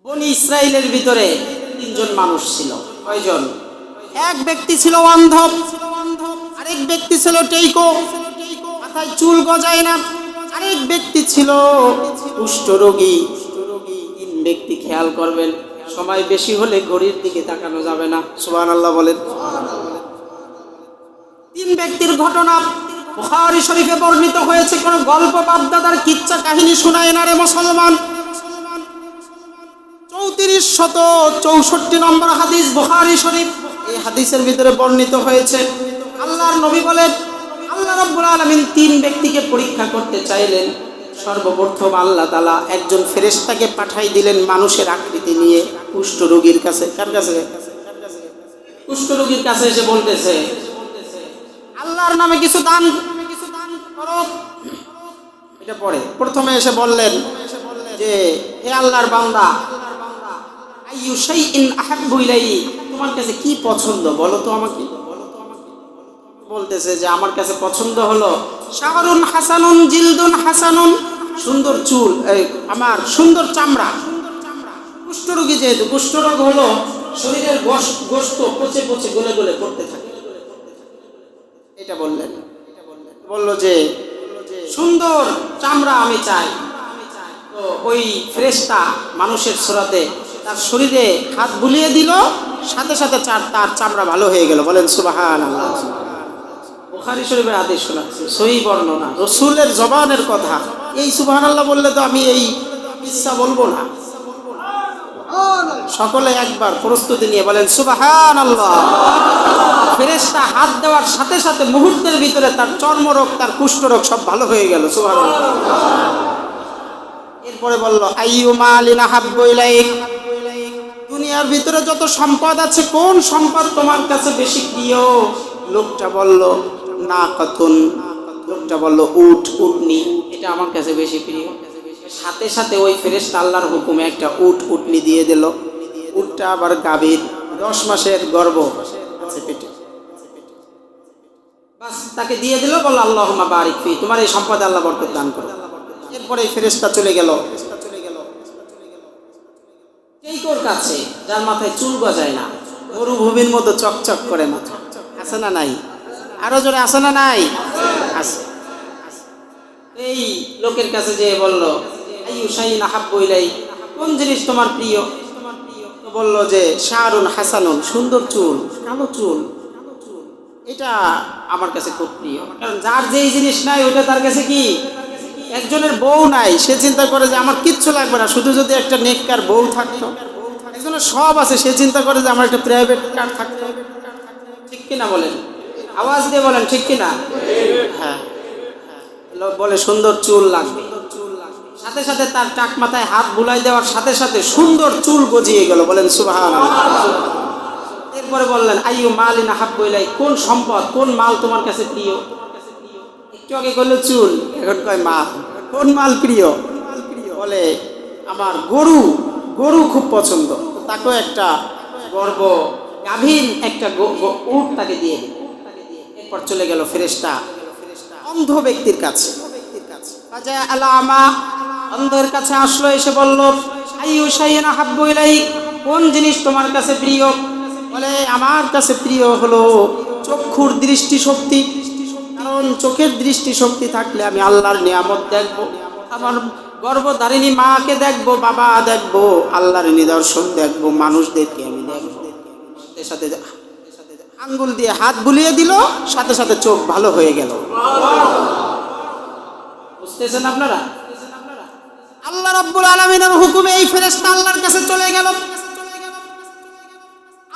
বনি ইসরাইলের ভিতরে তিনজন মানুষ ছিল। কয়জন? এক ব্যক্তি ছিল অন্ধ, আরেক ব্যক্তি ছিল টেইকো, মাথায় চুল গজায় না, আরেক ব্যক্তি ছিল কুষ্ঠরোগী। তিন ব্যক্তি, খেয়াল করবেন, সময় বেশি হলে ঘড়ির দিকে তাকানো যাবে না। সুবহানাল্লাহ বলেন। তিন ব্যক্তির ঘটনা বুখারী শরীফে বর্ণিত হয়েছে। কোন গল্প বাপদাদার কিচ্ছা কাহিনী শোনায় না রে মুসলমান। 3464 নম্বর হাদিস বুখারী শরীফ। এই হাদিসের ভিতরে বর্ণিত হয়েছে, আল্লাহর নবী বলেন, আল্লাহ রাব্বুল আলামিন তিন ব্যক্তিকে পরীক্ষা করতে চাইলেন। সর্বপ্রথম আল্লাহ তাআলা একজন ফেরেশতাকে পাঠাই দিলেন মানুষের আকৃতি নিয়ে কুষ্ঠরোগীর কাছে। কার কাছে? কুষ্ঠরোগীর কাছে এসে বলতেছে, আল্লাহর নামে কিছু দান করো। এটা পরে প্রথমে এসে বললেন যে, হে আল্লাহর বান্দা, আইয়ু শাইইন আহাব্বু ইলাইহি, তোমার কাছে কি পছন্দ বলো তো আমাকে। বলতেছে যে আমার কাছে পছন্দ হলো শাহরুন হাসানুন জিলদুন হাসানুন, সুন্দর চুল, আমার সুন্দর চামড়া। কুষ্ঠরোগী যেহেতু, কুষ্ঠরোগ হলো শরীরের গোশত পচে পচে গলে গলে পড়তে থাকে। এটা বললেন। বলল যে সুন্দর চামড়া আমি চাই। তো ওই ফেরেশতা মানুষের সুরাতে তার শরীরে হাত বুলিয়ে দিল, সাথে সাথে তার চামড়া ভালো হয়ে গেল। বলেন সুবহানাল্লাহ। বুখারী শরীফের হাদিস শোনাচ্ছি, সহিহ বর্ণনা, রাসূলের জবানের কথা। এই সুবহানাল্লাহ বললে তো আমি এই কিসসা বলবো না। সকলে একবার প্রস্তুতি নিয়ে বলেন সুবহানাল্লাহ। ফেরেশতা হাত দেওয়ার সাথে সাথে মুহূর্তের ভিতরে তার চর্মরোগ, তার কুষ্ঠরোগ সব ভালো হয়ে গেল। সুবহানাল্লাহ। এরপরে বলল, আইয়ু মালিন আহাব্বু ইলাইক, দুনিয়ার ভিতরে যত সম্পদ আছে কোন সম্পদ তোমার কাছে বেশি প্রিয়? লোকটা বলল নাকাতুন, লোকটা বলল উট, উটনি, এটা আমার কাছে বেশি প্রিয়। সাথে সাথে ওই ফেরেশতা আল্লাহর হুকুমে একটা উটনি দিয়ে দিল। উটটা আবার গাভীর, 10 মাসের গর্ভ আছে পেটে। বাস তাকে দিয়ে দিল, বলল আল্লাহুম্মা বারিক ফি, তোমার এই সম্পদ আল্লাহ বরকত দান করো। এরপরে এই ফেরেশতা চলে গেল টেইকোর কাছে, যার মাথায় চুল গজায় না, মরুভূমির মতো চকচক করে মাথা। আছে না নাই? আরো জোরে আছে না নাই? আছে। এই লোকের কাছে যেয়ে বলল, আইয়ু শাইইন আহাব্বু ইলাইক, কোন জিনিস তোমার প্রিয়? তো বলল যে শাহরুন হাসানুন, সুন্দর চুল, কালো চুল, এটা আমার কাছে খুব প্রিয়। কারণ যার যেই জিনিস নাই ওটা তার কাছে কি? একজনের বউ নাই, সে চিন্তা করে যে আমার কিচ্ছু লাগবে না, শুধু যদি একটা নেককার বউ থাকতো। একজনের সব আছে, সে চিন্তা করে যে আমার একটা প্রাইভেট কার থাকতো। ঠিক কিনা বলেন? আওয়াজ দিয়ে বলেন ঠিক কিনা? হ্যাঁ। লোক বলে সুন্দর চুল লাগবে, সাথে সাথে তার টাক মাথায় হাত বুলাই দেওয়ার সাথে সাথে সুন্দর চুল গজিয়ে গেল। বলেন সুবহানাল্লাহ। এরপরে বললেন, আইয়ু মালিন আহাব্বু ইলাইক, কোন সম্পদ, কোন মাল তোমার কাছে প্রিয়? একটু আগে বললো চুল, এখন কয় মাল। কোন মাল প্রিয়? বলে আমার গরু খুব পছন্দ। তাকেও একটা গাভীর একটা উট তাকে দিয়ে দিল। এরপর চলে গেল ফেরেশতা অন্ধ ব্যক্তির কাছে। অন্ধের কাছে আসলো, এসে বলল, আইয়ু শাইইন আহাব্বু ইলাইক, কোন জিনিস তোমার কাছে প্রিয়? বলে আমার কাছে প্রিয় হলো চক্ষুর দৃষ্টিশক্তি। কারণ চোখের দৃষ্টিশক্তি থাকলে আমি আল্লাহর নিয়ামত দেখব, আমার গর্ভধারিণী মাকে দেখব, বাবা দেখব, আল্লাহর নিদর্শন দেখব, মানুষদেরকে আমি দেখব। সাথে আঙ্গুল দিয়ে হাত বুলিয়ে দিল, সাথে সাথে চোখ ভালো হয়ে গেল। বুঝতেছেন আপনারা? আল্লাহ রাব্বুল আলামিনের হুকুমে এই ফেরেশতা আল্লাহর কাছে চলে গেল।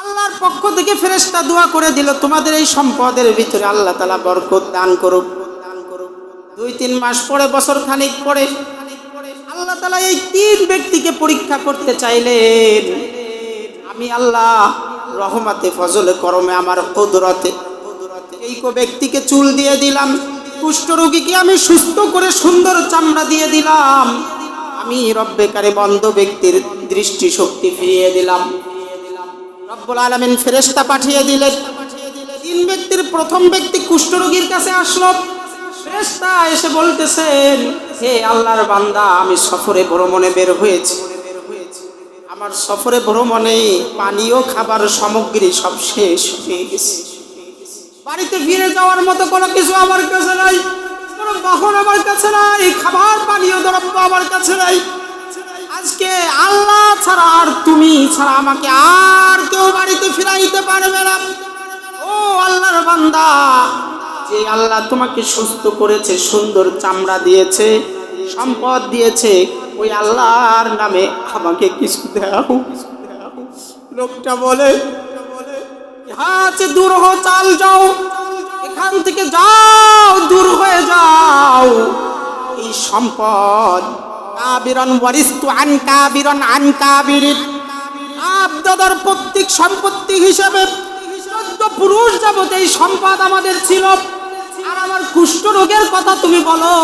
আল্লাহর পক্ষ থেকে ফেরেশতা দোয়া করে দিল, তোমাদের এই সম্পদের ভিতরে আল্লাহ তাআলা বরকত দান করুক। 2-3 মাস পরে, বছর খানিক পরে আল্লাহ তাআলা এই 3 ব্যক্তিকে পরীক্ষা করতে চাইলেন। আমি আল্লাহ রহমতে, ফজলে, করমে, আমার কুদরতে এই ব্যক্তিকে চুল দিয়ে দিলাম, কুষ্ঠরোগীকে আমি সুস্থ করে সুন্দর চামড়া দিয়ে দিলাম, আমি রব্বে কারিম অন্ধ ব্যক্তির দৃষ্টিশক্তি ফিরিয়ে দিলাম। রব্বুল আলামিন ফেরেশতা পাঠিয়ে দিলেন। 3 ব্যক্তির প্রথম ব্যক্তি কুষ্ঠরোগীর কাছে আসলো। ফেরেশতা এসে বলতেছেন, হে আল্লাহর বান্দা, আমি সফরে ভ্রমণে বের হয়েছি, আমার সফরে ভ্রমণে পানীয় খাবার সামগ্রী সব শেষ হয়ে গেছে। বাড়িতে ফিরে যাওয়ার মতো কোনো কিছু আমার কাছে নাই, কোনো বাহন আমার কাছে নাই, খাবার পানীয় দ্রব্য আমার কাছে নাই। আজকে আল্লাহ ছাড়া আর তুমি ছাড়া আমাকে আর কেউ বাড়িতে ফিরাইতে পারবে না। ও আল্লাহর বান্দা, যে আল্লাহ তোমাকে সুস্থ করেছে, সুন্দর চামড়া দিয়েছে, সম্পদ দিয়েছে, ওই আল্লাহর নামে আমাকে কিছু দাও। লোকটা বলে, হাতে দূর হো, চাল যাও, এখান থেকে যাও, দূর হয়ে যাও। এই সম্পদ কাবিরন ওয়ারিস্তু আন কাবিরন আন কাবিরিন, আবদাদার প্রত্যেক সম্পত্তি হিসেবে 14 পুরুষ যাবত এই সম্পদ আমাদের ছিল। আর আমার কুষ্ঠ রোগের কথা তুমি বলো,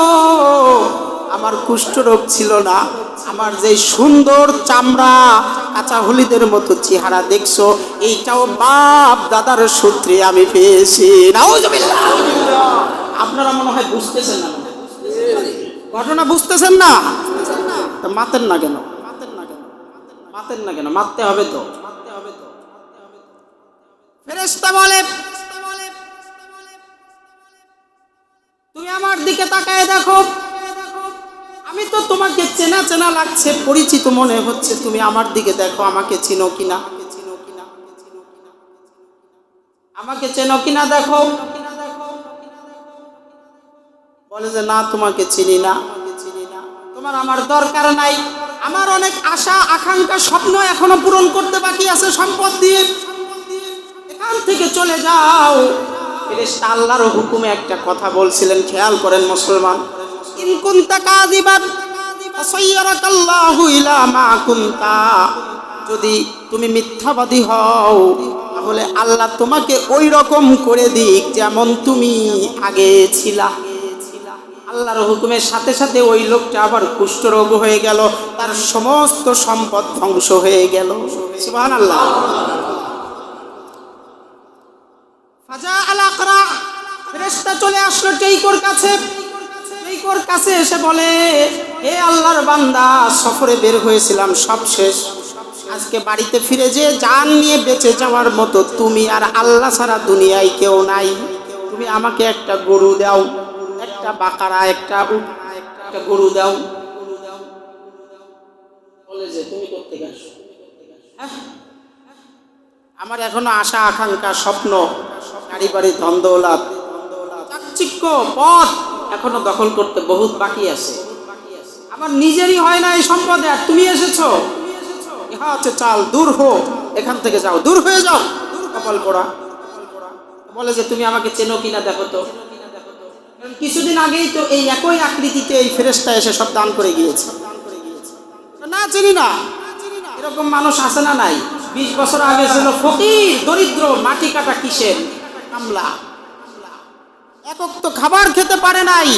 আমার কুষ্ঠ রোগ ছিল না। আমার যে সুন্দর চামড়া, কাঁচা হলিদের মতো চেহারা দেখছো, এইটাও বাপ দাদার সূত্রে আমি পেয়েছি। নাউজুবিল্লাহ। আপনারা মনে হয় বুঝতেছেন না, ঘটনা বুঝতেছেন না, তা মাতেন না কেন? মাতেন না কেন? মারতে হবে তো। ফেরেশতা বলে, তুমি আমার দিকে তাকায় দেখো, আমি তো তোমাকে চেনা চেনা লাগছে, পরিচিত মনে হচ্ছে। তুমি আমার দিকে দেখো, আমাকে চিনো কিনা, আমাকে চেনো কিনা দেখো। বলে যে না, তোমাকে চিনি না। তোমার আমার দরকার নাই, আমার অনেক আশা আকাঙ্ক্ষা স্বপ্ন এখনো পূরণ করতে বাকি আছে সম্পদ দিয়ে। এখান থেকে চলে যাও। ফেরেশতা আল্লাহর হুকুমে একটা কথা বলছিলেন, খেয়াল করেন মুসলমান। ইন কুনতা কাযিবান ফাসায়্যারাকাল্লাহু ইলা মা কুনতা, যদি তুমি মিথ্যাবাদী হও তাহলে আল্লাহ তোমাকে ওই রকম করে দিক যেমন তুমি আগে ছিলা। আল্লাহর হুকুমের সাথে সাথে ওই লোকটা আবার কুষ্ঠরোগ হয়ে গেল, তার সমস্ত সম্পদ ধ্বংস হয়ে গেল। সুবহানাল্লাহ। ফাজা আল আকরা, ফেরেশতা চলে আসলো টেইকোর কাছে। টেইকোর কাছে এসে বলে, হে আল্লাহর বান্দা, সফরে বের হয়েছিলাম, সব শেষ। আজকে বাড়িতে ফিরে যে জান নিয়ে বেঁচে যাওয়ার মতো তুমি আর আল্লাহ ছাড়া দুনিয়ায় কেউ নাই। তুমি আমাকে একটা গরু দাও, একটা বাকারা, একটা গরু দাও। বলে যে তুমি করতে গেছো, আমার এখনো আশা আকাঙ্ক্ষা স্বপ্ন, গাড়ি বাড়ি, ধন দৌলত, চাকচিক্য, পথ এখনো দখল করতে বহুত বাকি আছে। আমার নিজেরই হয় না এই সম্পদে, আর তুমি এসেছো। ইহা হচ্ছে চাল, দূর হো, এখান থেকে যাও, দূর হয়ে যাও। কপাল পোড়া। বলে যে তুমি আমাকে চেনো কিনা দেখো তো। কিছুদিন আগেই তো এই একই আকৃতিতে এই ফেরেশতা এসে সব দান করে গিয়েছে। না, চিনি না। এরকম মানুষ আছে না নাই? 20 বছর আগে ছিল ফকির, দরিদ্র, মাটি কাটা কিসের কামলা, একক তো খাবার খেতে পারে নাই,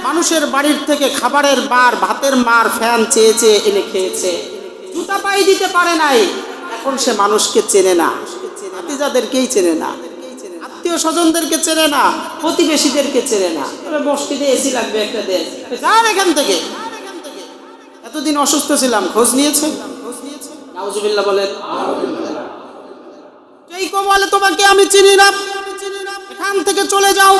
মানুষের বাড়ির থেকে খাবারের বার, ভাতের মার, ফ্যান চেয়ে চেয়ে এনে খেয়েছে, জুতা পায়ে দিতে পারে নাই। এখন সে মানুষকে চেনে না, ভাতিজাদেরকেই চেনে না, আত্মীয় স্বজনদেরকে চেনে না, প্রতিবেশীদেরকে চেনে না। তবে মসজিদে এসি লাগবে একটা দেন, যান এখান থেকে। এতদিন অসুস্থ ছিলাম, খোঁজ নিয়েছে? নাউজুবিল্লাহ বলেন। টেইকো বলে, তোমাকে আমি চিনি না, এখান থেকে চলে যাও।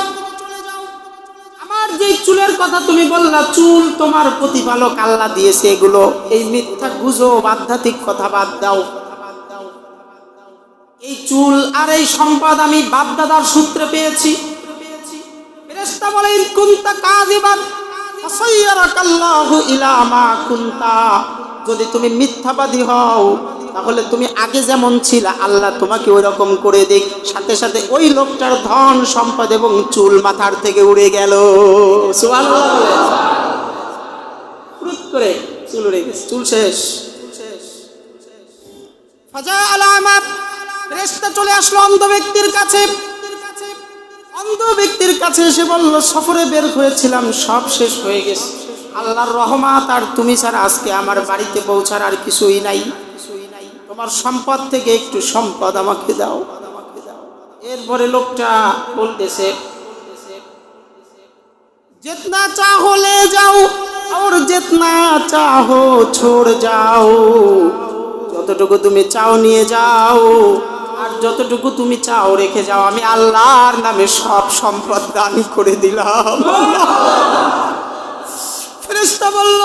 আমার যে চুলের কথা তুমি বললা, চুল তোমার প্রতিপালক আল্লাহ দিয়েছে, এগুলো এই মিথ্যা গুজব আধ্যাত্মিক কথা বাদ দাও। এই চুল আর এই সম্পদ আমি বাপ দাদার সূত্রে পেয়েছি। ফেরেশতা বলে, ইন কুনতা কাযিবান ফাসায়্যারাকাল্লাহু ইলা মা কুনতা, যদি তুমি মিথ্যাবাদী হও তাহলে তুমি আগে যেমন ছিল আল্লাহ তোমাকে ওই রকম করে দিক। সাথে সাথে ওই লোকটার ধন সম্পদ এবং চুল মাথার থেকে উড়ে গেল। সুবহানাল্লাহ বলে, ফুরুত করে চুল উড়ে গেছে, চুল শেষ। ফাজা আলামা, ফেরেশতা চলে আসলো অন্ধ ব্যক্তির কাছে। অন্ধ ব্যক্তির কাছে এসে বলল, সফরে বের হয়েছিলাম, সব শেষ হয়ে গেছে। আল্লাহর রহমত আর তুমি ছাড়া আজকে আমার বাড়িতে পৌঁছার আর কিছুই নাই। তোমার সম্পদ থেকে একটু সম্পদ আমাকে দাও। এরপরে লোকটা বলতেছে, जितना चाहो ले जाओ और जितना चाहो छोड़ जाओ, যতটুকু তুমি চাও নিয়ে যাও, আর যতটুকু তুমি চাও রেখে যাও, আমি আল্লাহর নামে সব সম্পদ দান করে দিলাম। ফেরেশতা বলল,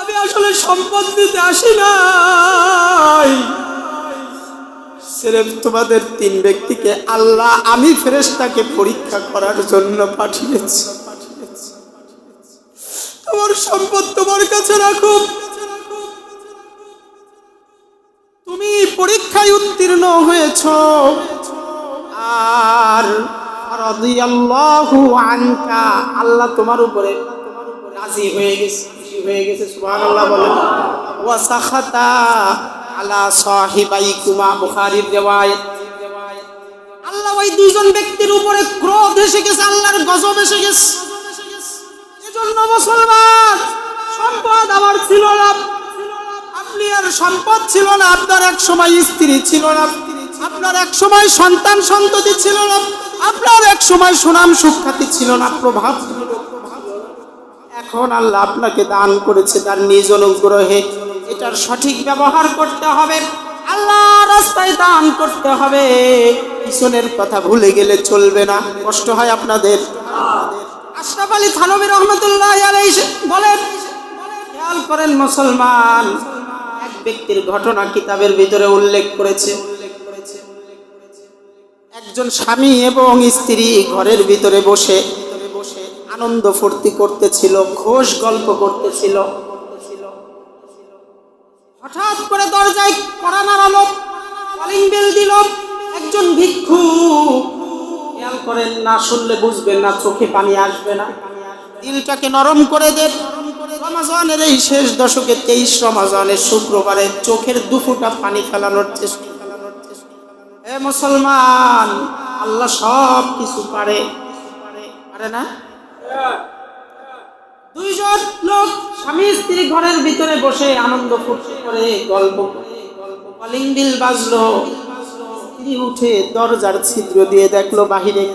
আমি আসলে সম্পদ দিতে আসি নাই, সির্ফ তোমাদের 3 ব্যক্তিকে আল্লাহ আমি ফেরেশতাকে পরীক্ষা করার জন্য পাঠিয়েছি। তোমার সম্পদ তোমার কাছে রাখো, তুমি পরীক্ষায় উত্তীর্ণ হয়েছো, আর রাদিয়াল্লাহু আনকা, আল্লাহ তোমার উপরে রাজি হয়ে গেছে, খুশি হয়ে গেছে। সুবহানাল্লাহ বলেন। ওয়া সাখাতা আলা সাহিবাইকুমা, বুখারীর রিওয়ায়াত। আল্লাহ ওই 2 জন ব্যক্তির উপরে ক্রোধ এসে গেছে, আল্লাহর গজব এসে গেছে। এজন্য মুসলমান, সম্পদ আমার ছিল না, আপনি আর সম্পদ ছিল না, আপনার এক সময় স্ত্রী ছিল না, আপনার এক সময় সন্তান সন্ততি ছিল না, আপনার এক সময় সুনাম সুখ্যাতি ছিল না, প্রভাব। এখন আল্লাহ আপনাকে দান করেছে তার নিজ অনুগ্রহে, এটার সঠিক ব্যবহার করতে হবে, আল্লাহর রাস্তায় দান করতে হবে, পিছনের কথা ভুলে গেলে চলবে না। কষ্ট হয় আপনাদের? আশরাফ আলী থানভী রহমতুল্লাহ আলাইহি বলেন, খেয়াল করেন মুসলমান, এক ব্যক্তির ঘটনা কিতাবের ভিতরে উল্লেখ করেছে। একজন স্বামী এবং স্ত্রী ঘরের ভিতরে বসে আনন্দ ফুর্তি করতেছিল, খোশ গল্প করতেছিল। হঠাৎ করে দরজায় কড়া নাড়ালো, কলিং বেল দিল। একজন ভিক্ষু, খেয়াল করেন, না শুনলে বুঝবেন না, চোখে পানি আসবে না, দিলটাকে নরম করে দেন। রমজানের এই শেষ দশকে 23 রমজানের শুক্রবারে চোখের দুফোঁটা পানি ফেলানোর চেষ্টা। এ মুসলমান, আল্লাহ সব কিছু পারে, পারে না? 2 জন লোক স্বামী স্ত্রী ঘরের ভিতরে বসে আনন্দ ফুর্তি করে গল্প করে, কলিং বেল বাজলো। স্ত্রী উঠে দরজার ছিদ্র দিয়ে দেখলো বাহিরে,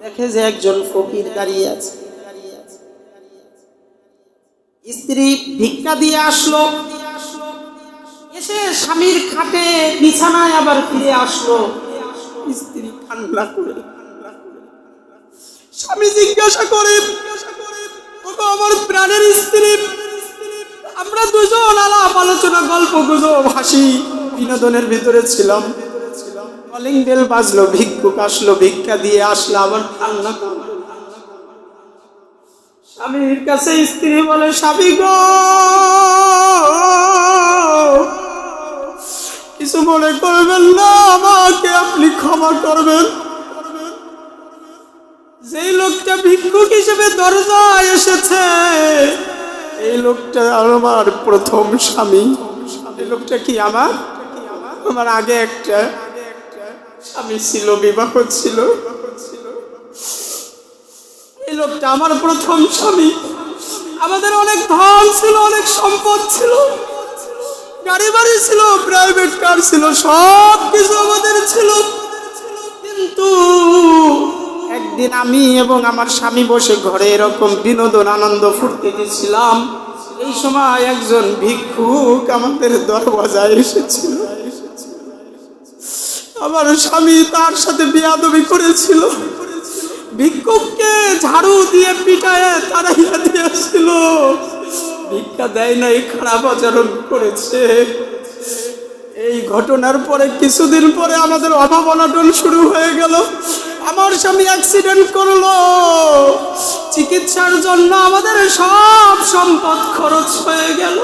দেখে যে একজন ফকির দাঁড়িয়ে আছে। স্ত্রী ভিক্ষা দিয়ে আসলো, এসে স্বামীর খাটে বিছানায় আবার ফিরে আসলো। স্ত্রী কান্না করে, স্বামী জিজ্ঞাসা করে, আমার প্রাণের স্ত্রী, আমরা 2 জন আলাপ আলোচনা গল্প গুজব হাসি বিনোদনের ভিতরে ছিলাম, কলিং বেল বাজলো, ভিক্ষুক আসলো, ভিক্ষা দিয়ে আসলো, আবার কান্না করলো। স্বামীর কাছে স্ত্রী বলে, স্বামী গো, কিছু মনে করবেন না, আমাকে আপনি ক্ষমা করবেন। যেই লোকটা ভিক্ষুক হিসেবে দরজায় এসেছে, এই লোকটা আমার প্রথম স্বামী। এই লোকটা কি আমার আগে একটা স্বামী ছিল, বিবাহ ছিল। এই লোকটা আমার প্রথম স্বামী। আমাদের অনেক ধন ছিল, অনেক সম্পদ ছিল, গাড়ি বাড়ি ছিল, প্রাইভেট কার ছিল, সব কিছু আমাদের ছিল। কিন্তু একদিন আমি এবং আমার স্বামী বসে ঘরে এরকম বিনোদন আনন্দ ফুর্তি দিচ্ছিলাম, এই সময় একজন ভিক্ষুক আমাদের দরওয়াজায় এসেছিল। আমার স্বামী তার সাথে বেয়াদবি করেছিল, ভিক্ষুককে ঝাড়ু দিয়ে পিটায়ে তাড়াইয়া দিয়েছিল, ভিক্ষা দেয় নাই, খারাপ আচরণ করেছে। এই ঘটনার পরে কিছুদিন পরে আমাদের অভাব অনটন শুরু হয়ে গেল। আমার স্বামী অ্যাক্সিডেন্ট করলো, চিকিৎসার জন্য আমাদের সব সম্পদ খরচ হয়ে গেল।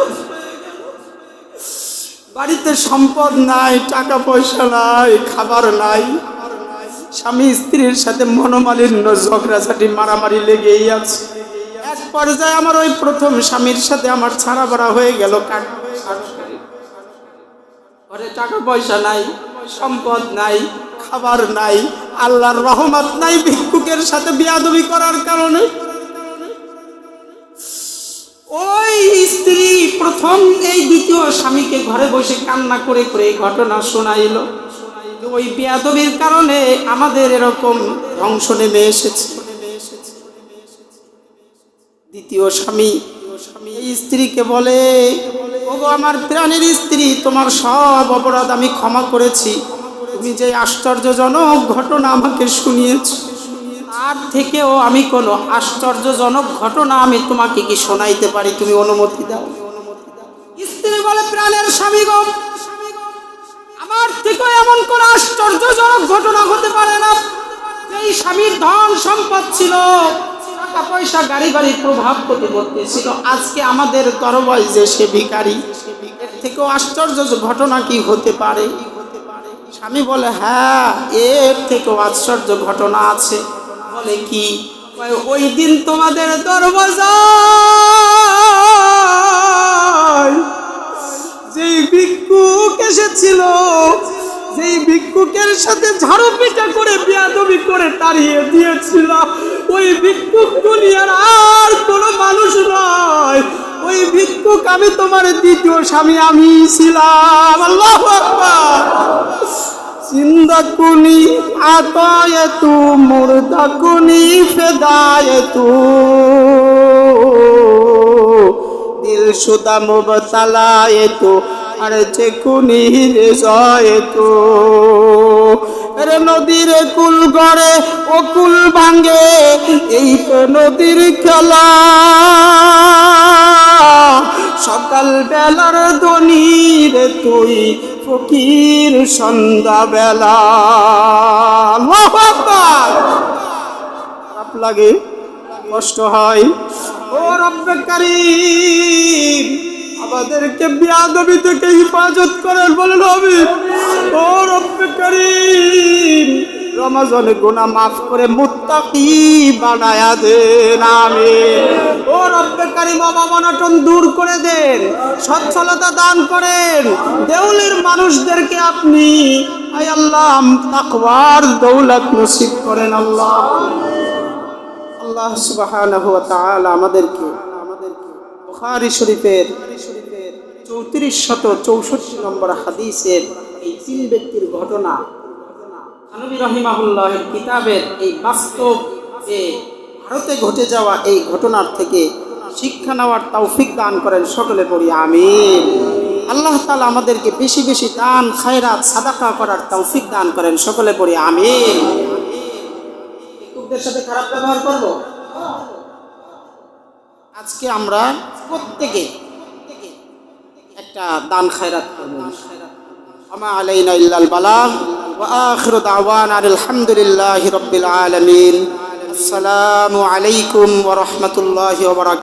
বাড়িতে সম্পদ নাই, টাকা পয়সা নাই, খাবার নাই, স্বামী স্ত্রীর সাথে মনোমালিন্য, ঝগড়াঝাটি, মারামারি লেগেই আছে। এক পর্যায়ে আমার ওই প্রথম স্বামীর সাথে আমার ছাড়া বড়া হয়ে গেল। ঘরে টাকা পয়সা নাই, সম্পদ নাই, খাবার নাই, আল্লাহর রহমত নাই, ভিক্ষুকের সাথে বেয়াদবি করার কারণে। ওই স্ত্রী প্রথম এই দ্বিতীয় স্বামীকে ঘরে বসে কান্না করে করে ঘটনা শোনাইল। ওই বেয়াদবির কারণে আমাদের এরকম ধ্বংস নেমে এসেছে। দ্বিতীয় স্বামী এই স্ত্রীকে বলে, ও ওগো আমার প্রাণের স্ত্রী, তোমার সব অপরাধ আমি ক্ষমা করেছি। তুমি যে আশ্চর্যজনক ঘটনা আমাকে শুনিয়েছো, তার থেকেও আমি কোনো আশ্চর্যজনক ঘটনা আমি তোমাকে কি শোনাইতে পারি? তুমি অনুমতি দাও। স্ত্রী বলে, প্রাণের স্বামী গো, আমার থেকেও এমন কোন আশ্চর্যজনক ঘটনা হতে পারে না। যেই স্বামীর ধন সম্পদ ছিল, টাকা পয়সা, গাড়ি বাড়ির প্রভাব প্রতিপত্তি ছিল, আজকে আমাদের দরবারে যে সে ভিখারি, এর থেকেও আশ্চর্য ঘটনা কি হতে পারে? স্বামী বলে, হ্যাঁ, এর থেকেও আশ্চর্য ঘটনা আছে। বলে কি? ওই দিন তোমাদের দরবাজায় যেই ভিক্ষুক এসেছিল, যেই ভিক্ষুকের সাথে ঝাড়ু পিটা করে বেয়াদবি করে তাড়িয়ে দিয়েছিল, ওই ভিক্ষুক দুনিয়ার আর কোনো মানুষ নয়। ওই ভিক্ষুক আমি, তোমার দ্বিতীয় স্বামী আমি ছিলাম। আল্লাহু আকবার। জিন্দা কুনি আতায়েতু, মুর্দা কুনি ফেদায়েতু, দিল শুদা মুবতালায়েতু, আর যে কুনি রেজায়েতু। রে নদীর কুল গড়ে ও কুল ভাঙ্গে, এই তো নদীর খেলা। সকাল বেলার ধনী রে তুই, ফকির সন্ধ্যা বেলা। আল্লাহু আকবার। খারাপ লাগে, কষ্ট হয়। ও রব্বে কারীম, আমাদেরকে বেয়াদবি থেকে হিফাজত করেন, বলেন আমিন। ও রব্বে কারীম, রমজানে গুনাহ মাফ করে মুত্তাকি বানায়া দেন, আমিন। ও রব্বে কারীম, অভাব-অনটন দূর করে দেন, সচ্ছলতা দান করেন। দেউলির মানুষদেরকে আপনি আয় আল্লাহ তাকওয়ার দৌলত নসিব করেন। আল্লাহ আল্লাহ সুবহানাহু ওয়া তাআলা আমাদেরকে বুখারী শরীফের 3464 নম্বর হাদিসের এই তিন ব্যক্তির ঘটনা, নবী রাহিমাহুল্লাহের কিতাবের এই বাস্তব যে ভারতে ঘটে যাওয়া এই ঘটনার থেকে শিক্ষা নেওয়ার তৌফিক দান করেন। সকলে পড়ি আমিন। আল্লাহ তাআলা আমাদেরকে বেশি বেশি দান, খায়রাত, সাদাকা করার তৌফিক দান করেন। সকলে পড়ি আমিন। ভিক্ষুকদের সাথে খারাপ ব্যবহার করব? আজকে আমরা প্রত্যেকে একটা দান খায়রাত করব। আমা আলাইনা ইল্লাল বালাগ ওয়া আখিরু দাওয়ানা আলহামদুলিল্লাহি রাব্বিল আলামিন। আসসালামু আলাইকুম ওয়া রাহমাতুল্লাহি ওয়া বারাকাতুহু।